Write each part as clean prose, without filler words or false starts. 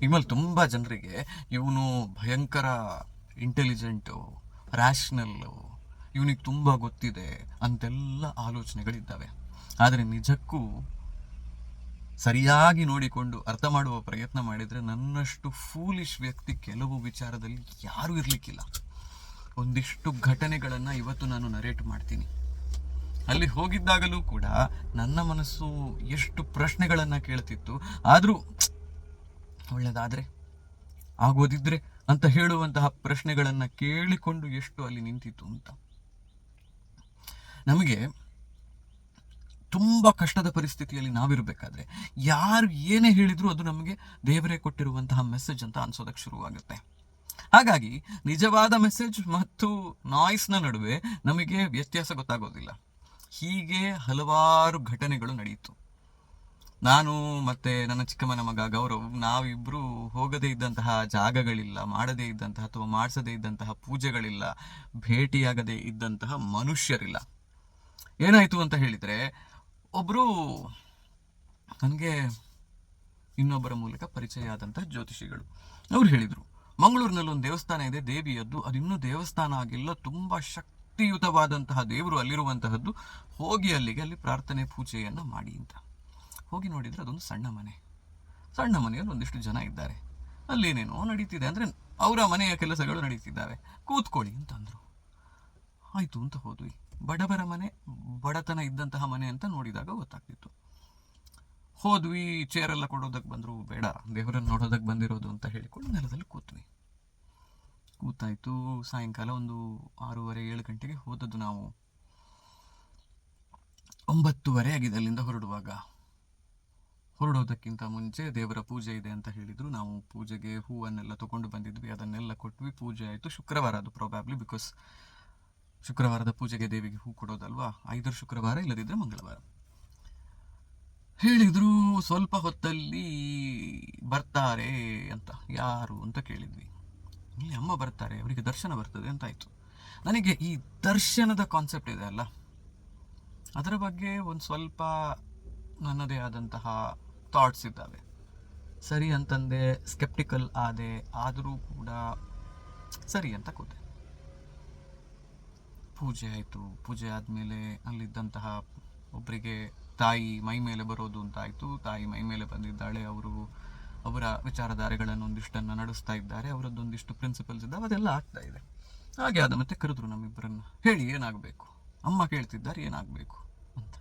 ನಿಮ್ಮಲ್ಲಿ ತುಂಬ ಜನರಿಗೆ ಇವನು ಭಯಂಕರ ಇಂಟೆಲಿಜೆಂಟು, ರ್ಯಾಷನಲ್ಲು, ಇವನಿಗೆ ತುಂಬ ಗೊತ್ತಿದೆ ಅಂತೆಲ್ಲ ಆಲೋಚನೆಗಳಿದ್ದಾವೆ. ಆದರೆ ನಿಜಕ್ಕೂ ಸರಿಯಾಗಿ ನೋಡಿಕೊಂಡು ಅರ್ಥ ಮಾಡುವ ಪ್ರಯತ್ನ ಮಾಡಿದರೆ ನನ್ನಷ್ಟು ಫೂಲಿಶ್ ವ್ಯಕ್ತಿ ಕೆಲವು ವಿಚಾರದಲ್ಲಿ ಯಾರೂ ಇರಲಿಕ್ಕಿಲ್ಲ. ಒಂದಿಷ್ಟು ಘಟನೆಗಳನ್ನು ಇವತ್ತು ನಾನು ನರೇಟ್ ಮಾಡ್ತೀನಿ. ಅಲ್ಲಿ ಹೋಗಿದ್ದಾಗಲೂ ಕೂಡ ನನ್ನ ಮನಸ್ಸು ಎಷ್ಟು ಪ್ರಶ್ನೆಗಳನ್ನು ಕೇಳ್ತಿತ್ತು. ಆದರೂ ಒಳ್ಳೆಯದಾದರೆ, ಆಗೋದಿದ್ರೆ ಅಂತ ಹೇಳುವಂತಹ ಪ್ರಶ್ನೆಗಳನ್ನು ಕೇಳಿಕೊಂಡು ಎಷ್ಟು ಅಲ್ಲಿ ನಿಂತಿತ್ತು ಅಂತ. ನಮಗೆ ತುಂಬ ಕಷ್ಟದ ಪರಿಸ್ಥಿತಿಯಲ್ಲಿ ನಾವಿರಬೇಕಾದ್ರೆ ಯಾರು ಏನೇ ಹೇಳಿದ್ರು ಅದು ನಮಗೆ ದೇವರೇ ಕೊಟ್ಟಿರುವಂತಹ ಮೆಸೇಜ್ ಅಂತ ಅನ್ಸೋದಕ್ಕೆ ಶುರುವಾಗುತ್ತೆ. ಹಾಗಾಗಿ ನಿಜವಾದ ಮೆಸೇಜ್ ಮತ್ತು ನಾಯ್ಸ್ನ ನಡುವೆ ನಮಗೆ ವ್ಯತ್ಯಾಸ ಗೊತ್ತಾಗೋದಿಲ್ಲ. ಹೀಗೆ ಹಲವಾರು ಘಟನೆಗಳು ನಡೆಯಿತು. ನಾನು ಮತ್ತೆ ನನ್ನ ಚಿಕ್ಕಮ್ಮನ ಮಗ ಗೌರವ್, ನಾವಿಬ್ಬರು ಹೋಗದೇ ಇದ್ದಂತಹ ಜಾಗಗಳಿಲ್ಲ, ಮಾಡದೇ ಇದ್ದಂತಹ ಅಥವಾ ಮಾಡಿಸದೇ ಇದ್ದಂತಹ ಪೂಜೆಗಳಿಲ್ಲ, ಭೇಟಿಯಾಗದೇ ಇದ್ದಂತಹ ಮನುಷ್ಯರಿಲ್ಲ. ಏನಾಯಿತು ಅಂತ ಹೇಳಿದರೆ, ಒಬ್ಬರು ನನಗೆ ಇನ್ನೊಬ್ಬರ ಮೂಲಕ ಪರಿಚಯ ಆದಂತಹ ಜ್ಯೋತಿಷಿಗಳು ಅವ್ರು ಹೇಳಿದರು, ಮಂಗಳೂರಿನಲ್ಲಿ ಒಂದು ದೇವಸ್ಥಾನ ಇದೆ ದೇವಿಯದ್ದು, ಅದು ಇನ್ನೂ ದೇವಸ್ಥಾನ ಆಗಿಲ್ಲ, ತುಂಬ ಶಕ್ತಿಯುತವಾದಂತಹ ದೇವರು ಅಲ್ಲಿರುವಂತಹದ್ದು, ಹೋಗಿ ಅಲ್ಲಿ ಪ್ರಾರ್ಥನೆ ಪೂಜೆಯನ್ನು ಮಾಡಿ ಅಂತ. ಹೋಗಿ ನೋಡಿದರೆ ಅದೊಂದು ಸಣ್ಣ ಮನೆಯಲ್ಲಿ ಒಂದಿಷ್ಟು ಜನ ಇದ್ದಾರೆ. ಅಲ್ಲೇನೇನೋ ನಡೀತಿದೆ, ಅಂದರೆ ಅವರ ಮನೆಯ ಕೆಲಸಗಳು ನಡೀತಿದ್ದಾವೆ, ಕೂತ್ಕೊಳ್ಳಿ ಅಂತಂದರು. ಆಯಿತು ಅಂತ ಹೋದ್ವಿ. ಬಡವರ ಮನೆ, ಬಡತನ ಇದ್ದಂತಹ ಮನೆ ಅಂತ ನೋಡಿದಾಗ ಗೊತ್ತಾಗ್ತಿತ್ತು. ಹೋದ್ವಿ, ಚೇರೆಲ್ಲ ಕೊಡೋದಕ್ಕೆ ಬಂದರು, ಬೇಡ ದೇವರನ್ನು ನೋಡೋದಕ್ಕೆ ಬಂದಿರೋದು ಅಂತ ಹೇಳಿಕೊಂಡು ನೆಲದಲ್ಲಿ ಕೂತಾಯಿತು. ಸಾಯಂಕಾಲ ಒಂದು 6:30-7 ಗಂಟೆಗೆ ಹೋದದ್ದು ನಾವು. 9:30 ಆಗಿದೆ ಅಲ್ಲಿಂದ ಹೊರಡೋದಕ್ಕಿಂತ ಮುಂಚೆ ದೇವರ ಪೂಜೆ ಇದೆ ಅಂತ ಹೇಳಿದ್ರು. ನಾವು ಪೂಜೆಗೆ ಹೂವನ್ನೆಲ್ಲ ತಗೊಂಡು ಬಂದಿದ್ವಿ, ಅದನ್ನೆಲ್ಲ ಕೊಟ್ವಿ. ಪೂಜೆ ಆಯಿತು. ಶುಕ್ರವಾರ ಅದು ಪ್ರಾಬಬ್ಲಿ, ಬಿಕಾಸ್ ಶುಕ್ರವಾರದ ಪೂಜೆಗೆ ದೇವಿಗೆ ಹೂ ಕೊಡೋದಲ್ವಾ, 5 ಶುಕ್ರವಾರ, ಇಲ್ಲದಿದ್ದರೆ ಮಂಗಳವಾರ. ಹೇಳಿದ್ರು ಸ್ವಲ್ಪ ಹೊತ್ತಲ್ಲಿ ಬರ್ತಾರೆ ಅಂತ. ಯಾರು ಅಂತ ಕೇಳಿದ್ವಿ. ಇಲ್ಲಿ ಅಮ್ಮ ಬರ್ತಾರೆ, ಅವರಿಗೆ ದರ್ಶನ ಬರ್ತದೆ ಅಂತ ಆಯಿತು. ನನಗೆ ಈ ದರ್ಶನದ ಕಾನ್ಸೆಪ್ಟ್ ಇದೆ ಅಲ್ಲ, ಅದರ ಬಗ್ಗೆ ಒಂದು ಸ್ವಲ್ಪ ನನ್ನದೇ ಆದಂತಹ ಥಾಟ್ಸ್ ಇದ್ದಾವೆ. ಸರಿ ಅಂತಂದೆ, ಸ್ಕೆಪ್ಟಿಕಲ್ ಆದೆ, ಆದರೂ ಕೂಡ ಸರಿ ಅಂತ ಕೂತೆ. ಪೂಜೆ ಆಯಿತು. ಪೂಜೆ ಆದಮೇಲೆ ಅಲ್ಲಿದ್ದಂತಹ ಒಬ್ಬರಿಗೆ ತಾಯಿ ಮೈ ಮೇಲೆ ಬರೋದು ಅಂತ ಆಯಿತು. ತಾಯಿ ಮೈ ಮೇಲೆ ಬಂದಿದ್ದಾಳೆ. ಅವರ ವಿಚಾರಧಾರೆಗಳನ್ನು ಒಂದಿಷ್ಟನ್ನು ನಡೆಸ್ತಾ ಇದ್ದಾರೆ. ಅವರದ್ದೊಂದಿಷ್ಟು ಪ್ರಿನ್ಸಿಪಲ್ಸ್ ಇದ್ದಾವೆ, ಅದೆಲ್ಲ ಆಗ್ತಾ ಇದೆ. ಹಾಗೆ ಆದ ಮತ್ತೆ ಕರೆದ್ರು ನಮ್ಮಿಬ್ಬರನ್ನು. ಹೇಳಿ ಏನಾಗಬೇಕು, ಅಮ್ಮ ಕೇಳ್ತಿದ್ದಾರೆ ಏನಾಗಬೇಕು ಅಂತ.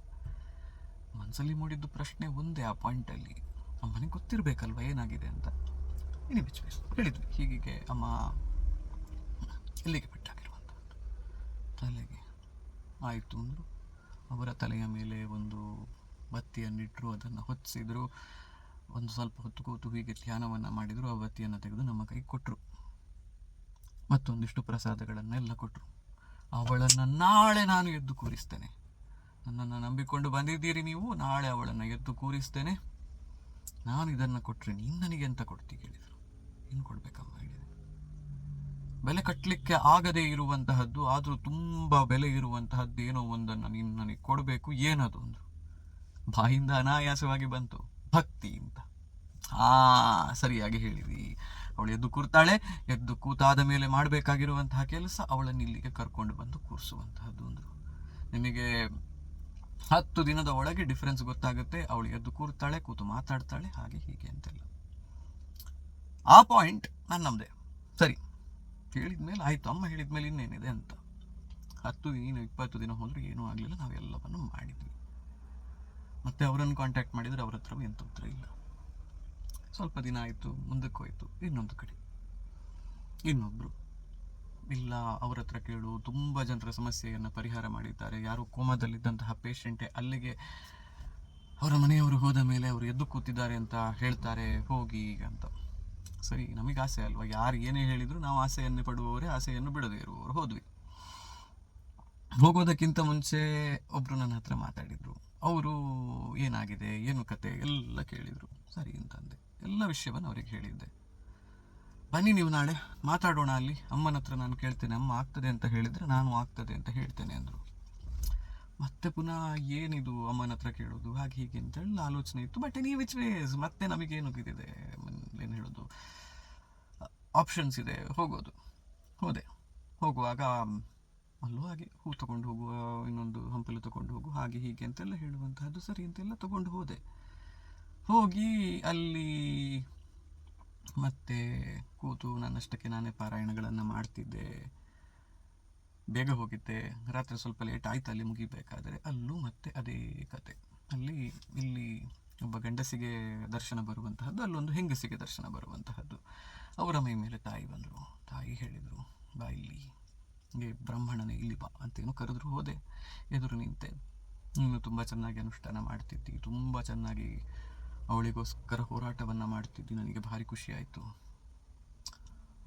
ಮನಸ್ಸಲ್ಲಿ ಮೂಡಿದ್ದು ಪ್ರಶ್ನೆ ಒಂದೇ, ಆ ಪಾಯಿಂಟಲ್ಲಿ ಅಮ್ಮನಿಗೆ ಗೊತ್ತಿರಬೇಕಲ್ವ ಏನಾಗಿದೆ ಅಂತ. ಹೇಳಿದ್ವಿ, ಹೀಗೆ ಅಮ್ಮ ಇಲ್ಲಿಗೆ ಬಿಟ್ಟಾಗಿರುವಂಥ ತಲೆಗೆ ಆಯಿತು ಅಂದರು. ಅವರ ತಲೆಯ ಮೇಲೆ ಒಂದು ಬತ್ತಿಯನ್ನಿಟ್ಟರು, ಅದನ್ನು ಹೊತ್ತಿಸಿದ್ರು. ಒಂದು ಸ್ವಲ್ಪ ಹೊತ್ತು ಕೂತು ಹೀಗೆ ಧ್ಯಾನವನ್ನು ಮಾಡಿದರು. ಆ ಬತ್ತಿಯನ್ನು ತೆಗೆದು ನಮ್ಮ ಕೈಗೆ ಕೊಟ್ಟರು. ಮತ್ತೊಂದಿಷ್ಟು ಪ್ರಸಾದಗಳನ್ನೆಲ್ಲ ಕೊಟ್ಟರು. ಅವಳನ್ನು ನಾಳೆ ನಾನು ಎದ್ದು ಕೂರಿಸ್ತೇನೆ, ನನ್ನನ್ನು ನಂಬಿಕೊಂಡು ಬಂದಿದ್ದೀರಿ ನೀವು, ನಾಳೆ ಅವಳನ್ನು ಎದ್ದು ಕೂರಿಸ್ತೇನೆ. ನಾನು ಇದನ್ನು ಕೊಟ್ಟರೆ ನೀನು ನನಗೆ ಎಂತ ಕೊಡ್ತಿ ಕೇಳಿದರು. ಏನು ಕೊಡಬೇಕಮ್ಮ ಹೇಳಿದೆ. ಬೆಲೆ ಕಟ್ಟಲಿಕ್ಕೆ ಆಗದೇ ಇರುವಂತಹದ್ದು, ಆದರೂ ತುಂಬ ಬೆಲೆ ಇರುವಂತಹದ್ದು ಏನೋ ಒಂದನ್ನು ನೀನು ನನಗೆ ಕೊಡಬೇಕು. ಏನದು ಅಂದರು. ಬಾಯಿಂದ ಅನಾಯಾಸವಾಗಿ ಬಂತು, ಭಕ್ತಿ ಅಂತ. ಸರಿಯಾಗಿ ಹೇಳಿದಿ. ಅವಳು ಎದ್ದು ಕೂರ್ತಾಳೆ, ಎದ್ದು ಕೂತಾದ ಮೇಲೆ ಮಾಡಬೇಕಾಗಿರುವಂತಹ ಕೆಲಸ ಅವಳನ್ನು ಇಲ್ಲಿಗೆ ಕರ್ಕೊಂಡು ಬಂದು ಕೂರಿಸುವಂತಹದ್ದು ಅಂದರು. ನಿಮಗೆ 10 ದಿನದ ಒಳಗೆ ಡಿಫ್ರೆನ್ಸ್ ಗೊತ್ತಾಗುತ್ತೆ. ಅವಳು ಎದ್ದು ಕೂರ್ತಾಳೆ, ಕೂತು ಮಾತಾಡ್ತಾಳೆ, ಹಾಗೆ ಹೀಗೆ ಅಂತೆಲ್ಲ. ಆ ಪಾಯಿಂಟ್ ನಮ್ಮದೇ. ಸರಿ ಹೇಳಿದ್ಮೇಲೆ ಆಯಿತು, ಅಮ್ಮ ಹೇಳಿದ್ಮೇಲೆ ಇನ್ನೇನಿದೆ ಅಂತ. 10 ದಿನ 20 ದಿನ ಹೋದರೂ ಏನೂ ಆಗಲಿಲ್ಲ. ನಾವೆಲ್ಲವನ್ನು ಮಾಡಿದ್ವಿ. ಮತ್ತೆ ಅವರನ್ನು ಕಾಂಟ್ಯಾಕ್ಟ್ ಮಾಡಿದರೆ ಅವ್ರ ಹತ್ರ ಎಂತ ಉತ್ತರ ಇಲ್ಲ. ಸ್ವಲ್ಪ ದಿನ ಆಯಿತು, ಮುಂದಕ್ಕೆ ಹೋಯಿತು. ಇನ್ನೊಂದು ಕಡೆ ಇನ್ನೊಬ್ಬರು, ಇಲ್ಲ ಅವರ ಹತ್ರ ಕೇಳು, ತುಂಬ ಜನರ ಸಮಸ್ಯೆಯನ್ನು ಪರಿಹಾರ ಮಾಡಿದ್ದಾರೆ. ಯಾರು ಕೋಮಾದಲ್ಲಿದ್ದಂತಹ ಪೇಷಂಟೇ ಅಲ್ಲಿಗೆ ಅವರ ಮನೆಯವರು ಹೋದ ಮೇಲೆ ಅವರು ಎದ್ದು ಕೂತಿದ್ದಾರೆ ಅಂತ ಹೇಳ್ತಾರೆ, ಹೋಗಿ ಈಗ ಅಂತ. ಸರಿ, ನಮಗೆ ಆಸೆ ಅಲ್ವಾ, ಯಾರು ಏನೇ ಹೇಳಿದ್ರು ನಾವು ಆಸೆಯನ್ನು ಪಡುವವರೇ, ಆಸೆಯನ್ನು ಬಿಡದೇ ಇರುವವರು. ಹೋದ್ವಿ. ಹೋಗೋದಕ್ಕಿಂತ ಮುಂಚೆ ಒಬ್ಬರು ನನ್ನ ಹತ್ರ ಮಾತಾಡಿದರು. ಅವರು ಏನಾಗಿದೆ, ಏನು ಕತೆ ಎಲ್ಲ ಕೇಳಿದರು. ಸರಿ ಅಂತಂದೆ. ಎಲ್ಲ ವಿಷಯವನ್ನು ಅವರಿಗೆ ಹೇಳಿದ್ದೆ. ಬನ್ನಿ ನೀವು ನಾಳೆ ಮಾತಾಡೋಣ ಅಲ್ಲಿ, ಅಮ್ಮನ ಹತ್ರ ನಾನು ಕೇಳ್ತೇನೆ, ಅಮ್ಮ ಆಗ್ತದೆ ಅಂತ ಹೇಳಿದರೆ ನಾನು ಆಗ್ತದೆ ಅಂತ ಹೇಳ್ತೇನೆ ಅಂದರು. ಮತ್ತೆ ಪುನಃ ಏನಿದು ಅಮ್ಮನ ಹತ್ರ ಕೇಳೋದು, ಹಾಗೆ ಹೀಗೆ ಅಂತ ಹೇಳಿ ಆಲೋಚನೆ ಇತ್ತು. ಬಟ್ ಎನಿ ವಿಚ್ ವೇಸ್ ಮತ್ತೆ ನಮಗೇನು ಇದೆ ಏನು ಹೇಳೋದು, ಆಪ್ಷನ್ಸ್ ಇದೆ, ಹೋದೆ. ಹೋಗುವಾಗ ಅಲ್ಲೂ ಹಾಗೆ ಹೂ ತಗೊಂಡು ಹೋಗುವ, ಇನ್ನೊಂದು ಹಂಪಲು ತಗೊಂಡು ಹೋಗು, ಹಾಗೆ ಹೀಗೆ ಅಂತೆಲ್ಲ ಹೇಳುವಂತಹದ್ದು ಸರಿ ಅಂತೆಲ್ಲ ತಗೊಂಡು ಹೋಗಿ ಅಲ್ಲಿ ಮತ್ತೆ ಕೂತು ನನ್ನಷ್ಟಕ್ಕೆ ನಾನೇ ಪಾರಾಯಣಗಳನ್ನು ಮಾಡ್ತಿದ್ದೆ. ಬೇಗ ಹೋಗಿದ್ದೆ, ರಾತ್ರಿ ಸ್ವಲ್ಪ ಲೇಟ್ ಆಯ್ತು ಅಲ್ಲಿ ಮುಗಿಬೇಕಾದರೆ. ಅಲ್ಲೂ ಮತ್ತೆ ಅದೇ ಕತೆ. ಇಲ್ಲಿ ಒಬ್ಬ ಗಂಡಸಿಗೆ ದರ್ಶನ ಬರುವಂತಹದ್ದು, ಅಲ್ಲೊಂದು ಹೆಂಗಸಿಗೆ ದರ್ಶನ ಬರುವಂತಹದ್ದು. ಅವರ ಮೈ ಮೇಲೆ ತಾಯಿ ಬಂದರು. ತಾಯಿ ಹೇಳಿದರು, ಬಾ ಇಲ್ಲಿ, ಬ್ರಾಹ್ಮಣನೇ ಇಲ್ಲಿ ಬಾ ಅಂತೇನು ಕರೆದ್ರು. ಹೋದೆ, ಎದುರು ನಿಂತೆ. ನೀನು ತುಂಬ ಚೆನ್ನಾಗಿ ಅನುಷ್ಠಾನ ಮಾಡ್ತಿದ್ದಿ, ತುಂಬ ಚೆನ್ನಾಗಿ ಅವಳಿಗೋಸ್ಕರ ಹೋರಾಟವನ್ನು ಮಾಡ್ತಿದ್ದಿ, ನನಗೆ ಭಾರಿ ಖುಷಿ ಆಯಿತು.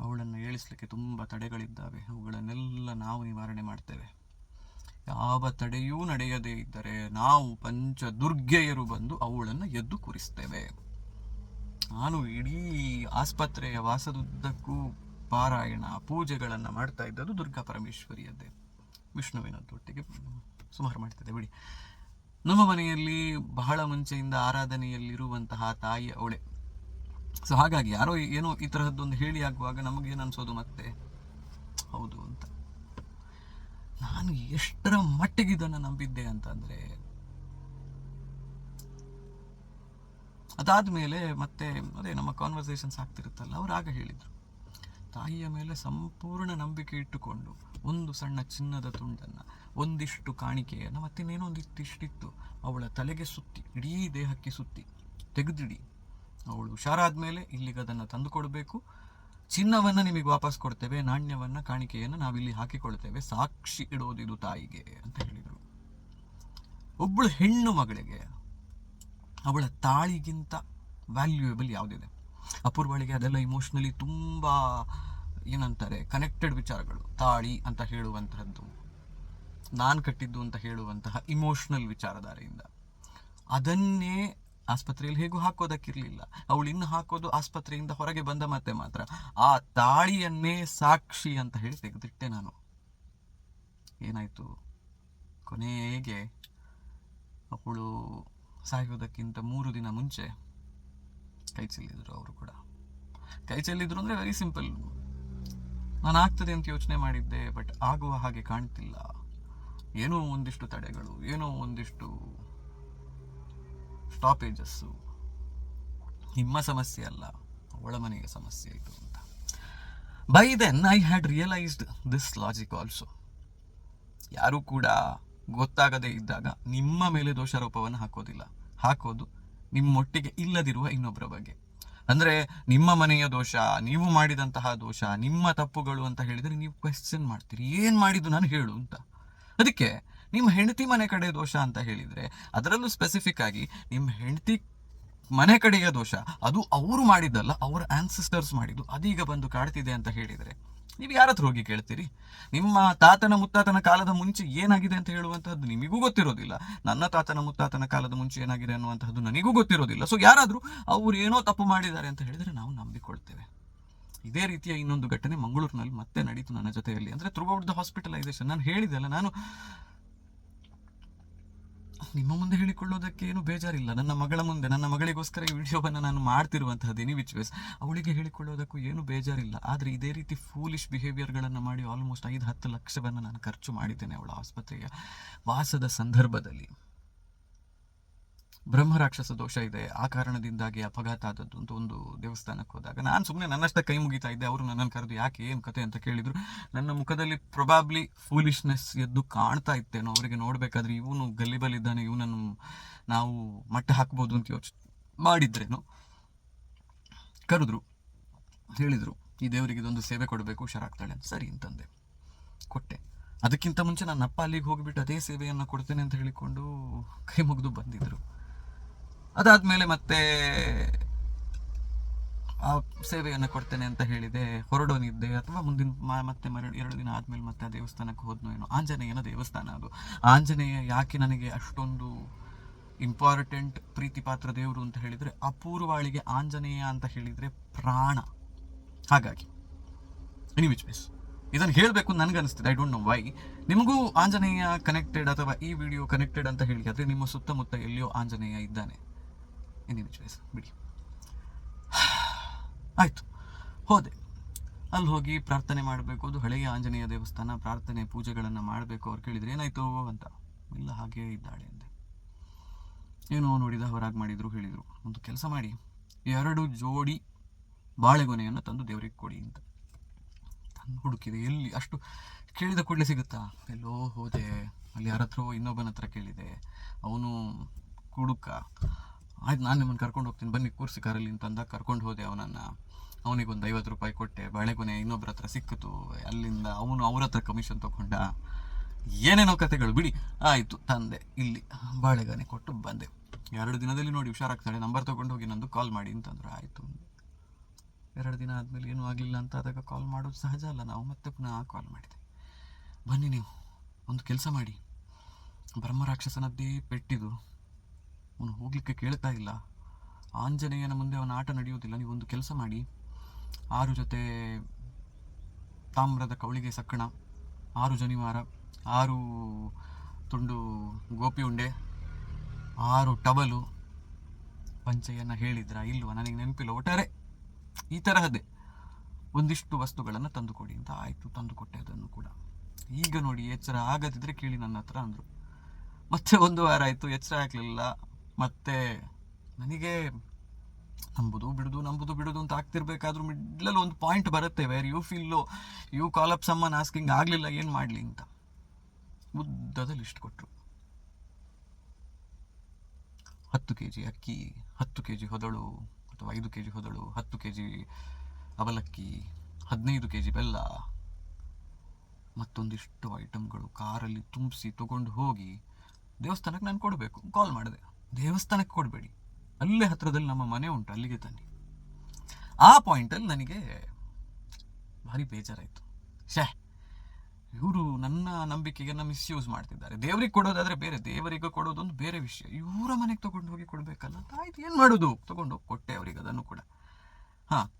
ಅವಳನ್ನು ಏಳಿಸಲಿಕ್ಕೆ ತುಂಬ ತಡೆಗಳಿದ್ದಾವೆ, ಅವುಗಳನ್ನೆಲ್ಲ ನಾವು ನಿವಾರಣೆ ಮಾಡ್ತೇವೆ. ಯಾವ ತಡೆಯೂ ನಡೆಯದೇ ಇದ್ದರೆ ನಾವು ಪಂಚದುರ್ಗೆಯರು ಬಂದು ಅವಳನ್ನು ಎದ್ದು ಕೂರಿಸ್ತೇವೆ. ನಾನು ಇಡೀ ಆಸ್ಪತ್ರೆಯ ವಾಸದುದ್ದಕ್ಕೂ ಪಾರಾಯಣ ಪೂಜೆಗಳನ್ನು ಮಾಡ್ತಾ ಇದ್ದದ್ದು ದುರ್ಗಾ ಪರಮೇಶ್ವರಿಯದ್ದೇ, ವಿಷ್ಣುವಿನದ್ದೊಟ್ಟಿಗೆ ಸುಮಾರು ಮಾಡ್ತಿದ್ದೆ ಬಿಡಿ. ನಮ್ಮ ಮನೆಯಲ್ಲಿ ಬಹಳ ಮುಂಚೆಯಿಂದ ಆರಾಧನೆಯಲ್ಲಿರುವಂತಹ ತಾಯಿ ಅವಳೆ. ಸೊ ಹಾಗಾಗಿ ಯಾರೋ ಏನೋ ಈ ತರಹದ್ದೊಂದು ಹೇಳಿ ಆಗುವಾಗ ನಮಗೇನು ಅನ್ಸೋದು, ಮತ್ತೆ ಹೌದು ಅಂತ. ನಾನು ಎಷ್ಟರ ಮಟ್ಟಿಗೆ ಇದನ್ನು ನಂಬಿದ್ದೆ ಅಂತಂದ್ರೆ, ಅದಾದ್ಮೇಲೆ ಮತ್ತೆ ಅದೇ ನಮ್ಮ ಕಾನ್ವರ್ಸೇಷನ್ಸ್ ಆಗ್ತಿರುತ್ತಲ್ಲ, ಅವ್ರು ಆಗ ಹೇಳಿದ್ರು, ತಾಯಿಯ ಮೇಲೆ ಸಂಪೂರ್ಣ ನಂಬಿಕೆ ಇಟ್ಟುಕೊಂಡು ಒಂದು ಸಣ್ಣ ಚಿನ್ನದ ತುಂಡನ್ನು, ಒಂದಿಷ್ಟು ಕಾಣಿಕೆಯನ್ನು, ಮತ್ತಿನ್ನೇನೋ ಒಂದಿಷ್ಟಿತ್ತು ಅವಳ ತಲೆಗೆ ಸುತ್ತಿ, ಇಡೀ ದೇಹಕ್ಕೆ ಸುತ್ತಿ ತೆಗೆದಿಡಿ, ಅವಳು ಹುಷಾರಾದ್ಮೇಲೆ ಇಲ್ಲಿಗೆ ಅದನ್ನು ತಂದು ಕೊಡಬೇಕು, ಚಿನ್ನವನ್ನು ನಿಮಗೆ ವಾಪಸ್ ಕೊಡ್ತೇವೆ, ನಾಣ್ಯವನ್ನು ಕಾಣಿಕೆಯನ್ನು ನಾವಿಲ್ಲಿ ಹಾಕಿಕೊಳ್ತೇವೆ, ಸಾಕ್ಷಿ ಇಡೋದಿದು ತಾಯಿಗೆ ಅಂತ ಹೇಳಿದರು. ಒಬ್ಬಳು ಹೆಣ್ಣು ಮಗಳಿಗೆ ಅವಳ ತಾಳಿಗಿಂತ ವ್ಯಾಲ್ಯೂಯಬಲ್ ಯಾವುದಿದೆ? ಅಪೂರ್ವಳಿಗೆ ಅದೆಲ್ಲ ಇಮೋಷ್ನಲಿ ತುಂಬ ಏನಂತಾರೆ ಕನೆಕ್ಟೆಡ್ ವಿಚಾರಗಳು. ತಾಳಿ ಅಂತ ಹೇಳುವಂತಹದ್ದು, ನಾನು ಕಟ್ಟಿದ್ದು ಅಂತ ಹೇಳುವಂತಹ ಇಮೋಷ್ನಲ್ ವಿಚಾರಧಾರೆಯಿಂದ ಅದನ್ನೇ ಆಸ್ಪತ್ರೆಯಲ್ಲಿ ಹೇಗೂ ಹಾಕೋದಕ್ಕಿರಲಿಲ್ಲ. ಅವಳು ಇನ್ನು ಹಾಕೋದು ಆಸ್ಪತ್ರೆಯಿಂದ ಹೊರಗೆ ಬಂದ ಮತ್ತೆ ಮಾತ್ರ. ಆ ತಾಳಿಯನ್ನೇ ಸಾಕ್ಷಿ ಅಂತ ಹೇಳಿ ತೆಗೆದಿಟ್ಟೆ ನಾನು. ಏನಾಯ್ತು, ಕೊನೆಗೆ ಅವಳು ಸಾಯೋದಕ್ಕಿಂತ 3 ದಿನ ಮುಂಚೆ ಕೈ ಚೆಲ್ಲಿದ್ರು. ಅವರು ಕೂಡ ಕೈ ಚೆಲ್ಲಿದ್ರು ಅಂದರೆ ವೆರಿ ಸಿಂಪಲ್. ನಾನು ಆಗ್ತದೆ ಅಂತ ಯೋಚನೆ ಮಾಡಿದ್ದೆ, ಬಟ್ ಆಗುವ ಹಾಗೆ ಕಾಣ್ತಿಲ್ಲ. ಏನೋ ಒಂದಿಷ್ಟು ತಡೆಗಳು, ಏನೋ ಒಂದಿಷ್ಟು ಸ್ಟಾಪೇಜಸ್ಸು. ನಿಮ್ಮ ಸಮಸ್ಯೆ ಅಲ್ಲ, ಅವಳ ಮನೆಗೆ ಸಮಸ್ಯೆ ಆಯಿತು ಅಂತ. By then I had realised this logic also. ಯಾರೂ ಕೂಡ ಗೊತ್ತಾಗದೇ ಇದ್ದಾಗ ನಿಮ್ಮ ಮೇಲೆ ದೋಷಾರೋಪವನ್ನು ಹಾಕೋದು ನಿಮ್ಮೊಟ್ಟಿಗೆ ಇಲ್ಲದಿರುವ ಇನ್ನೊಬ್ಬರ ಬಗ್ಗೆ. ಅಂದರೆ ನಿಮ್ಮ ಮನೆಯ ದೋಷ, ನೀವು ಮಾಡಿದಂತಹ ದೋಷ, ನಿಮ್ಮ ತಪ್ಪುಗಳು ಅಂತ ಹೇಳಿದರೆ ನೀವು ಕ್ವೆಶ್ಚನ್ ಮಾಡ್ತೀರಿ, ಏನು ಮಾಡಿದ್ದು ನಾನು ಹೇಳು ಅಂತ. ಅದಕ್ಕೆ ನಿಮ್ಮ ಹೆಂಡತಿ ಮನೆ ಕಡೆ ದೋಷ ಅಂತ ಹೇಳಿದರೆ, ಅದರಲ್ಲೂ ಸ್ಪೆಸಿಫಿಕ್ ಆಗಿ ನಿಮ್ಮ ಹೆಂಡತಿ ಮನೆ ಕಡೆಯ ದೋಷ, ಅದು ಅವರು ಮಾಡಿದ್ದಲ್ಲ, ಅವರ ಆನ್ಸೆಸ್ಟರ್ಸ್ ಮಾಡಿದ್ದು, ಅದೀಗ ಬಂದು ಕಾಡ್ತಿದೆ ಅಂತ ಹೇಳಿದರೆ ನೀವು ಯಾರ ಹತ್ರ ಹೋಗಿ ಕೇಳ್ತೀರಿ? ನಿಮ್ಮ ತಾತನ ಮುತ್ತಾತನ ಕಾಲದ ಮುಂಚೆ ಏನಾಗಿದೆ ಅಂತ ಹೇಳುವಂತಹದ್ದು ನಿಮಗೂ ಗೊತ್ತಿರೋದಿಲ್ಲ. ನನ್ನ ತಾತನ ಮುತ್ತಾತನ ಕಾಲದ ಮುಂಚೆ ಏನಾಗಿದೆ ಅನ್ನುವಂತಹದ್ದು ನನಗೂ ಗೊತ್ತಿರೋದಿಲ್ಲ. ಸೊ ಯಾರಾದರೂ ಅವ್ರು ಏನೋ ತಪ್ಪು ಮಾಡಿದ್ದಾರೆ ಅಂತ ಹೇಳಿದರೆ ನಾವು ನಂಬಿಕೊಳ್ತೇವೆ. ಇದೇ ರೀತಿಯ ಇನ್ನೊಂದು ಘಟನೆ ಮಂಗಳೂರಿನಲ್ಲಿ ಮತ್ತೆ ನಡೀತು ನನ್ನ ಜೊತೆಯಲ್ಲಿ. ಅಂದರೆ ಥ್ರೂಔಟ್ ದ ಹಾಸ್ಪಿಟಲೈಸೇಷನ್ ನಾನು ಹೇಳಿದೆಲ್ಲ, ನಾನು ನಿಮ್ಮ ಮುಂದೆ ಹೇಳಿಕೊಳ್ಳೋದಕ್ಕೆ ಏನು ಬೇಜಾರಿಲ್ಲ. ನನ್ನ ಮಗಳ ಮುಂದೆ, ನನ್ನ ಮಗಳಿಗೋಸ್ಕರ ಈ ವಿಡಿಯೋವನ್ನು ನಾನು ಮಾಡ್ತಿರುವಂತಹದ್ದು ಎನಿ ವಿಚ್ ವೇಸ್, ಅವಳಿಗೆ ಹೇಳಿಕೊಳ್ಳೋದಕ್ಕೂ ಏನು ಬೇಜಾರಿಲ್ಲ. ಆದರೆ ಇದೇ ರೀತಿ ಫೂಲಿಶ್ ಬಿಹೇವಿಯರ್ಗಳನ್ನು ಮಾಡಿ ಆಲ್ಮೋಸ್ಟ್ 5-10 ಲಕ್ಷವನ್ನು ನಾನು ಖರ್ಚು ಮಾಡಿದ್ದೇನೆ ಅವಳ ಆಸ್ಪತ್ರೆಯ ವಾಸದ ಸಂದರ್ಭದಲ್ಲಿ. ಬ್ರಹ್ಮರಾಕ್ಷಸ ದೋಷ ಇದೆ, ಆ ಕಾರಣದಿಂದಾಗಿ ಅಪಘಾತ ಆದದ್ದು ಅಂತ ಒಂದು ದೇವಸ್ಥಾನಕ್ಕೆ ಹೋದಾಗ ನಾನು ಸುಮ್ಮನೆ ನನ್ನಷ್ಟ ಕೈ ಮುಗಿತಾ ಇದ್ದೆ. ಅವರು ನನ್ನನ್ನು ಕರೆದು ಯಾಕೆ, ಏನು ಕತೆ ಅಂತ ಕೇಳಿದ್ರು. ನನ್ನ ಮುಖದಲ್ಲಿ ಪ್ರೊಬಾಬ್ಲಿ ಫೂಲಿಶ್ನೆಸ್ ಎದ್ದು ಕಾಣ್ತಾ ಇತ್ತೇನೋ. ಅವರಿಗೆ ನೋಡಬೇಕಾದ್ರೆ ಇವನು ಗಲ್ಲಿಬಲ್ಲಿದ್ದಾನೆ, ಇವನನ್ನು ನಾವು ಮಟ್ಟ ಹಾಕ್ಬೋದು ಅಂತ ಯೋಚನೆ ಮಾಡಿದ್ರೇನು. ಕರೆದ್ರು, ಹೇಳಿದರು ಈ ದೇವರಿಗೆ ಇದೊಂದು ಸೇವೆ ಕೊಡಬೇಕು, ಹುಷಾರಾಗ್ತಾಳೆ ಅಂತ. ಸರಿ ಅಂತಂದೆ, ಕೊಟ್ಟೆ. ಅದಕ್ಕಿಂತ ಮುಂಚೆ ನನ್ನ ಅಪ್ಪ ಅಲ್ಲಿಗೆ ಹೋಗಿಬಿಟ್ಟು ಅದೇ ಸೇವೆಯನ್ನು ಕೊಡ್ತೇನೆ ಅಂತ ಹೇಳಿಕೊಂಡು ಕೈ ಮುಗಿದು ಬಂದಿದ್ರು. ಅದಾದ್ಮೇಲೆ ಮತ್ತೆ ಆ ಸೇವೆಯನ್ನು ಕೊಡ್ತೇನೆ ಅಂತ ಹೇಳಿದೆ, ಹೊರಡೋನಿದ್ದೆ ಅಥವಾ ಮುಂದಿನ ಮತ್ತೆ 2 ದಿನ ಆದ್ಮೇಲೆ ಮತ್ತೆ ಆ ದೇವಸ್ಥಾನಕ್ಕೆ ಹೋದ್ನೋ ಏನೋ. ಆಂಜನೇಯನ ದೇವಸ್ಥಾನ ಅದು. ಆಂಜನೇಯ ಯಾಕೆ ನನಗೆ ಅಷ್ಟೊಂದು ಇಂಪಾರ್ಟೆಂಟ್ ಪ್ರೀತಿ ಪಾತ್ರ ದೇವರು ಅಂತ ಹೇಳಿದರೆ, ಅಪೂರ್ವಾಳಿಗೆ ಆಂಜನೇಯ ಅಂತ ಹೇಳಿದರೆ ಪ್ರಾಣ. ಹಾಗಾಗಿ ಎನಿ ವಿಚ್ ವೇಸ್ ಇದನ್ನು ಹೇಳಬೇಕು ನನಗನ್ನಿಸ್ತಿದೆ. I don't know why. ನಿಮಗೂ ಆಂಜನೇಯ ಕನೆಕ್ಟೆಡ್ ಅಥವಾ ಈ ವಿಡಿಯೋ ಕನೆಕ್ಟೆಡ್ ಅಂತ ಹೇಳಿ, ಆದರೆ ನಿಮ್ಮ ಸುತ್ತಮುತ್ತ ಎಲ್ಲಿಯೋ ಆಂಜನೇಯ ಇದ್ದಾನೆ. ಎನಿ ವಿಚ್ ವೇಸ್ ಬಿಡಿ. ಆಯಿತು, ಹೋದೆ. ಅಲ್ಲಿ ಹೋಗಿ ಪ್ರಾರ್ಥನೆ ಮಾಡಬೇಕು, ಅದು ಹಳೆಯ ಆಂಜನೇಯ ದೇವಸ್ಥಾನ, ಪ್ರಾರ್ಥನೆ ಪೂಜೆಗಳನ್ನು ಮಾಡಬೇಕು. ಅವ್ರು ಕೇಳಿದ್ರು ಏನಾಯಿತು ಅಂತ. ಇಲ್ಲ, ಹಾಗೇ ಇದ್ದಾಳೆ ಅಂದೆ. ಏನೋ ನೋಡಿದ ಹೊರಗೆ ಮಾಡಿದ್ರು, ಹೇಳಿದರು ಒಂದು ಕೆಲಸ ಮಾಡಿ 2 ಜೋಡಿ ಬಾಳೆಗೊನೆಯನ್ನು ತಂದು ದೇವರಿಗೆ ಕೊಡಿ ಅಂತ. ತಂದು ಹುಡುಕಿದೆ, ಎಲ್ಲಿ ಅಷ್ಟು ಕೇಳಿದ ಕೂಡಲೇ ಸಿಗುತ್ತಾ? ಎಲ್ಲೋ ಹೋದೆ, ಅಲ್ಲಿ ಯಾರ ಹತ್ರ ಇನ್ನೊಬ್ಬನ ಹತ್ರ ಕೇಳಿದೆ, ಅವನು ಕುಡುಕ. ಆಯ್ತು, ನಾನು ನಿಮ್ಮನ್ನು ಕರ್ಕೊಂಡು ಹೋಗ್ತೀನಿ ಬನ್ನಿ ಕೂರ್ಸಿ ಕಾರಲ್ಲಿ ಅಂತಂದ. ಕರ್ಕೊಂಡು ಹೋದೆ ಅವನನ್ನು. ಅವನಿಗೊಂದು 50 ರೂಪಾಯಿ ಕೊಟ್ಟೆ. ಬಾಳೆಗೊನೆ ಇನ್ನೊಬ್ಬರ ಹತ್ರ ಸಿಕ್ಕಿತು. ಅಲ್ಲಿಂದ ಅವನು ಅವ್ರ ಹತ್ರ ಕಮಿಷನ್ ತೊಗೊಂಡ. ಏನೇನೋ ಕತೆಗಳು ಬಿಡಿ. ಆಯಿತು, ತಂದೆ, ಇಲ್ಲಿ ಬಾಳೆಗೊನೆ ಕೊಟ್ಟು ಬಂದೆ. 2 ದಿನದಲ್ಲಿ ನೋಡಿ ಹುಷಾರಾಗ್ತಾಳೆ, ನಂಬರ್ ತೊಗೊಂಡು ಹೋಗಿ ನಂದು ಕಾಲ್ ಮಾಡಿ ಅಂತಂದ್ರು. ಆಯಿತು. 2 ದಿನ ಆದಮೇಲೆ ಏನೂ ಆಗಲಿಲ್ಲ ಅಂತ ಆದಾಗ ಕಾಲ್ ಮಾಡೋದು ಸಹಜ ಅಲ್ಲ, ನಾವು ಮತ್ತೆ ಪುನಃ ಕಾಲ್ ಮಾಡಿದೆ. ಬನ್ನಿ, ನೀವು ಒಂದು ಕೆಲಸ ಮಾಡಿ, ಬ್ರಹ್ಮರಾಕ್ಷಸನದ್ದೇ ಪೆಟ್ಟಿದು, ಅವನು ಹೋಗ್ಲಿಕ್ಕೆ ಕೇಳ್ತಾ ಇಲ್ಲ, ಆಂಜನೇಯನ ಮುಂದೆ ಅವನ ಆಟ ನಡೆಯುವುದಿಲ್ಲ. ನೀವೊಂದು ಕೆಲಸ ಮಾಡಿ, 6 ಜೊತೆ ತಾಮ್ರದ ಕವಳಿಗೆ ಸಕ್ಕಣ, 6 ಜನಿವಾರ, 6 ತುಂಡು ಗೋಪಿ ಉಂಡೆ, 6 ಟವಲು, ಪಂಚೆಯನ್ನು ಹೇಳಿದ್ರ ಇಲ್ವಾ ನನಗೆ ನೆನಪಿಲ್ಲ, ಒಟ್ಟಾರೆ ಈ ತರಹದ್ದೇ ಒಂದಿಷ್ಟು ವಸ್ತುಗಳನ್ನು ತಂದುಕೊಡಿ ಅಂತ. ಆಯಿತು, ತಂದುಕೊಟ್ಟೆ ಅದನ್ನು ಕೂಡ. ಈಗ ನೋಡಿ, ಎಚ್ಚರ ಆಗದಿದ್ರೆ ಕೇಳಿ ನನ್ನ ಹತ್ರ ಅಂದರು. ಮತ್ತೆ 1 ವಾರ ಆಯಿತು, ಎಚ್ಚರ ಆಗಲಿಲ್ಲ. ಮತ್ತೆ ನನಗೆ ನಂಬುದು ಬಿಡುದು ಅಂತ ಆಗ್ತಿರ್ಬೇಕಾದ್ರೂ ಮಿಡ್ಲಲ್ಲಿ ಒಂದು ಪಾಯಿಂಟ್ ಬರುತ್ತೆ, where you feel low, you call up someone asking, ಆಗಲಿಲ್ಲ ಏನು ಮಾಡಲಿ ಅಂತ. ಉದ್ದದ ಲಿಸ್ಟ್ ಕೊಟ್ಟರು. 10 kg ಅಕ್ಕಿ, 10 kg ಹೊದಳು ಅಥವಾ 5 kg ಹೊದಳು, 10 kg ಅವಲಕ್ಕಿ, 15 kg ಬೆಲ್ಲ, ಮತ್ತೊಂದಿಷ್ಟು ಐಟಮ್ಗಳು ಕಾರಲ್ಲಿ ತುಂಬಿಸಿ ತಗೊಂಡು ಹೋಗಿ ದೇವಸ್ಥಾನಕ್ಕೆ ನಾನು ಕೊಡಬೇಕು. ಕಾಲ್ ಮಾಡಿದೆ, ದೇವಸ್ಥಾನಕ್ಕೆ ಕೊಡಬೇಡಿ, ಅಲ್ಲೇ ಹತ್ರದಲ್ಲಿ ನಮ್ಮ ಮನೆ ಉಂಟು, ಅಲ್ಲಿಗೆ ತನ್ನಿ. ಆ ಪಾಯಿಂಟಲ್ಲಿ ನನಗೆ ಭಾರಿ ಬೇಜಾರಾಯಿತು. ಇವರು ನನ್ನ ನಂಬಿಕೆಯನ್ನು ಮಿಸ್ಯೂಸ್ ಮಾಡ್ತಿದ್ದಾರೆ. ದೇವರಿಗೆ ಕೊಡೋದಾದ್ರೆ ಬೇರೆ, ದೇವರಿಗೆ ಕೊಡೋದೊಂದು ಬೇರೆ ವಿಷಯ. ಇವರ ಮನೆಗೆ ತಗೊಂಡು ಹೋಗಿ ಕೊಡಬೇಕಲ್ಲ ಅಂತ. ಆಯ್ತು, ಏನು ಮಾಡೋದು, ತಗೊಂಡು ಹೋಗಿ ಕೊಟ್ಟೆ ಅವರಿಗೆ. ಅದನ್ನು ಕೂಡ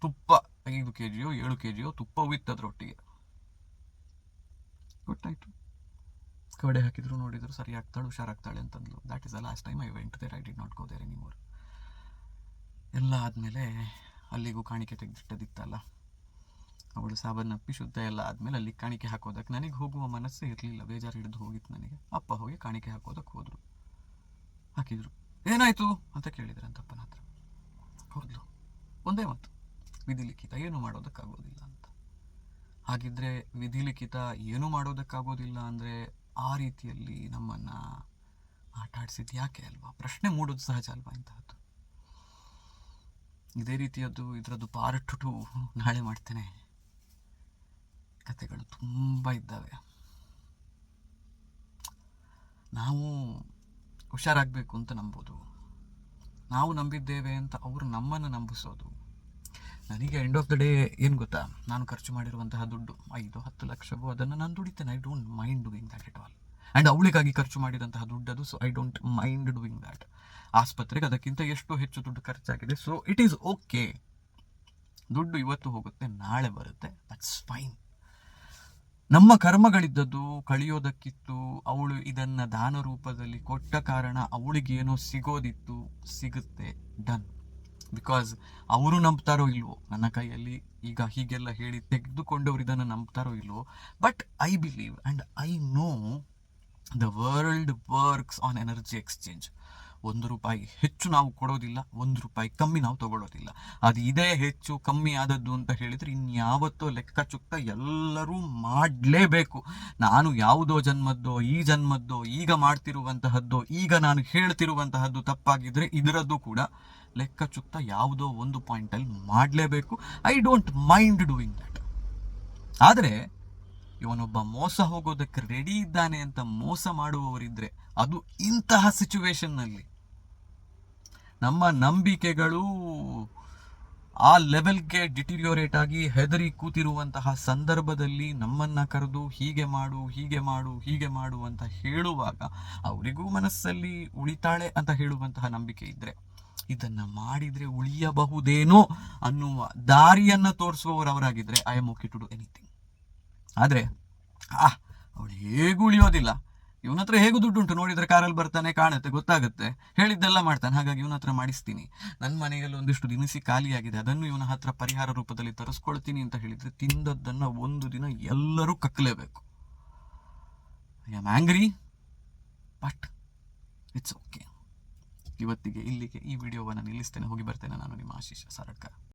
ತುಪ್ಪ 5 kg 7 kg ತುಪ್ಪ ವಿತ್ತದ್ರೊಟ್ಟಿಗೆ ಗೊತ್ತಾಯ್ತು. ಕವಡೆ ಹಾಕಿದ್ರು, ನೋಡಿದ್ರು, ಸರಿ ಆಗ್ತಾಳೆ, ಹುಷಾರಾಗ್ತಾಳೆ ಅಂತಂದ್ಲು. That is the last time I went there. I did not go there anymore. ಎಲ್ಲ ಆದಮೇಲೆ ಅಲ್ಲಿಗೂ ಕಾಣಿಕೆ ತೆಗೆದಿಟ್ಟದಿತ್ತಲ್ಲ, ಅವಳು ಸಾಬನ್ನಪ್ಪಿ ಶುದ್ಧ ಎಲ್ಲ ಆದಮೇಲೆ ಅಲ್ಲಿ ಕಾಣಿಕೆ ಹಾಕೋದಕ್ಕೆ ನನಗೆ ಹೋಗುವ ಮನಸ್ಸೇ ಇರಲಿಲ್ಲ. ಬೇಜಾರು ಹಿಡಿದು ಹೋಗಿತ್ತು ನನಗೆ. ಅಪ್ಪ ಹೋಗಿ ಕಾಣಿಕೆ ಹಾಕೋದಕ್ಕೆ ಹೋದರು. ಹಾಕಿದ್ರು. ಏನಾಯಿತು ಅಂತ ಕೇಳಿದ್ರೆ ಅಂತಪ್ಪನ ಹತ್ರ. ಹೋದ್ಲು, ಒಂದೇ ಮಾತು, ವಿಧಿಲಿಖಿತ, ಏನು ಮಾಡೋದಕ್ಕಾಗೋದಿಲ್ಲ ಅಂತ. ಹಾಗಿದ್ರೆ ವಿಧಿಲಿಖಿತ ಏನೂ ಮಾಡೋದಕ್ಕಾಗೋದಿಲ್ಲ ಅಂದರೆ ಆ ರೀತಿಯಲ್ಲಿ ನಮ್ಮನ್ನು ಆಟ ಆಡಿಸಿದ್ದು ಯಾಕೆ ಅಲ್ವಾ? ಪ್ರಶ್ನೆ ಮೂಡೋದು ಸಹಜ ಅಲ್ವಾ ಇಂತಹದ್ದು. ಇದೇ ರೀತಿಯದ್ದು ಇದರದ್ದು ಪಾರ್ಟ್ 2 ನಾಳೆ ಮಾಡ್ತೇನೆ. ಕತೆಗಳು ತುಂಬ ಇದ್ದಾವೆ. ನಾವು ಹುಷಾರಾಗಬೇಕು ಅಂತ ನಂಬೋದು, ನಾವು ನಂಬಿದ್ದೇವೆ ಅಂತ ಅವರು ನಮ್ಮನ್ನು ನಂಬಿಸೋದು. ನನಗೆ ಎಂಡ್ ಆಫ್ ದ ಡೇ ಏನು ಗೊತ್ತಾ, ನಾನು ಖರ್ಚು ಮಾಡಿರುವಂತಹ ದುಡ್ಡು 5-10 ಲಕ್ಷವೋ, ಅದನ್ನು ನಾನು ದುಡಿತೇನೆ. I don't mind doing that at all. And ಅವಳಿಗಾಗಿ ಖರ್ಚು ಮಾಡಿದಂತಹ ದುಡ್ಡು ಅದು. So I don't mind doing that. ಆಸ್ಪತ್ರೆಗೆ ಅದಕ್ಕಿಂತ ಎಷ್ಟು ಹೆಚ್ಚು ದುಡ್ಡು ಖರ್ಚಾಗಿದೆ. So it is okay. ದುಡ್ಡು ಇವತ್ತು ಹೋಗುತ್ತೆ, ನಾಳೆ ಬರುತ್ತೆ, ದಟ್ಸ್ ಫೈನ್. ನಮ್ಮ ಕರ್ಮಗಳಿದ್ದದ್ದು ಕಳಿಯೋದಕ್ಕಿತ್ತು. ಅವಳು ಇದನ್ನ ದಾನ ರೂಪದಲ್ಲಿ ಕೊಟ್ಟ ಕಾರಣ ಅವಳಿಗೇನೋ ಸಿಗೋದಿತ್ತು, ಸಿಗುತ್ತೆ, ಡನ್. ಬಿಕಾಸ್ ಅವರು ನಂಬ್ತಾರೋ ಇಲ್ವೋ, ನನ್ನ ಕೈಯಲ್ಲಿ ಈಗ ಹೀಗೆಲ್ಲ ಹೇಳಿ ತೆಗೆದುಕೊಂಡವ್ರು ಇದನ್ನು ನಂಬ್ತಾರೋ ಇಲ್ವೋ, but I believe and I know the world works on energy exchange. 1 ರೂಪಾಯಿ ಹೆಚ್ಚು ನಾವು ಕೊಡೋದಿಲ್ಲ, 1 ರೂಪಾಯಿ ಕಮ್ಮಿ ನಾವು ತಗೊಳ್ಳೋದಿಲ್ಲ. ಅದು ಇದೇ ಹೆಚ್ಚು ಕಮ್ಮಿ ಆದದ್ದು ಅಂತ ಹೇಳಿದರೆ ಇನ್ಯಾವತ್ತೋ ಲೆಕ್ಕ ಚುಕ್ತ ಎಲ್ಲರೂ ಮಾಡಲೇಬೇಕು. ನಾನು ಯಾವುದೋ ಜನ್ಮದ್ದೋ, ಈ ಜನ್ಮದ್ದೋ, ಈಗ ಮಾಡ್ತಿರುವಂತಹದ್ದೋ, ಈಗ ನಾನು ಹೇಳ್ತಿರುವಂತಹದ್ದು ತಪ್ಪಾಗಿದ್ರೆ ಇದರದ್ದು ಕೂಡ ಲೆಕ್ಕ ಚುಕ್ತ ಯಾವುದೋ ಒಂದು ಪಾಯಿಂಟಲ್ಲಿ ಮಾಡಲೇಬೇಕು. I don't mind doing that. ಆದರೆ ಇವನೊಬ್ಬ ಮೋಸ ಹೋಗೋದಕ್ಕೆ ರೆಡಿ ಇದ್ದಾನೆ ಅಂತ ಮೋಸ ಮಾಡುವವರಿದ್ರೆ, ಅದು ಇಂತಹ ಸಿಚುವೇಶನ್ನಲ್ಲಿ ನಮ್ಮ ನಂಬಿಕೆಗಳು ಆ ಲೆವೆಲ್ಗೆ ಡಿಟಿರಿಯೋರೇಟ್ ಆಗಿ ಹೆದರಿ ಕೂತಿರುವಂತಹ ಸಂದರ್ಭದಲ್ಲಿ ನಮ್ಮನ್ನ ಕರೆದು ಹೀಗೆ ಮಾಡು, ಹೀಗೆ ಮಾಡು, ಹೀಗೆ ಮಾಡು ಅಂತ ಹೇಳುವಾಗ ಅವರಿಗೂ ಮನಸ್ಸಲ್ಲಿ ಉಳಿತಾಳೆ ಅಂತ ಹೇಳುವಂತಹ ನಂಬಿಕೆ ಇದ್ರೆ, ಇದನ್ನ ಮಾಡಿದ್ರೆ ಉಳಿಯಬಹುದೇನೋ ಅನ್ನುವ ದಾರಿಯನ್ನ ತೋರಿಸುವವರವರಾಗಿದ್ರೆ I am okay to do anything. ಆದರೆ ಅವಳು ಹೇಗೂ ಉಳಿಯೋದಿಲ್ಲ, ಇವನ ಹತ್ರ ಹೇಗೂ ದುಡ್ಡುಂಟು, ನೋಡಿದ್ರೆ ಕಾರಲ್ಲಿ ಬರ್ತಾನೆ, ಕಾಣುತ್ತೆ, ಗೊತ್ತಾಗುತ್ತೆ, ಹೇಳಿದ್ದೆಲ್ಲ ಮಾಡ್ತಾನೆ. ಹಾಗಾಗಿ ಇವನ ಹತ್ರ ಮಾಡಿಸ್ತೀನಿ. ನನ್ನ ಮನೆಯಲ್ಲಿ ಒಂದಿಷ್ಟು ದಿನಸಿ ಖಾಲಿಯಾಗಿದೆ, ಅದನ್ನು ಇವನ ಹತ್ರ ಪರಿಹಾರ ರೂಪದಲ್ಲಿ ತರಿಸ್ಕೊಳ್ತೀನಿ ಅಂತ ಹೇಳಿದ್ರೆ ತಿಂದದ್ದನ್ನು ಒಂದು ದಿನ ಎಲ್ಲರೂ ಕಕ್ಕಲೇಬೇಕು. I am angry, but it's okay. ಇವತ್ತಿಗೆ ಇಲ್ಲಿಗೆ ಈ ವಿಡಿಯೋವನ್ನು ನಿಲ್ಲಿಸ್ತೇನೆ. ಹೋಗಿ ಬರ್ತೇನೆ ನಾನು, ನಿಮ್ಮ ಆಶೀಶ ಸರಡ್ಕರ್.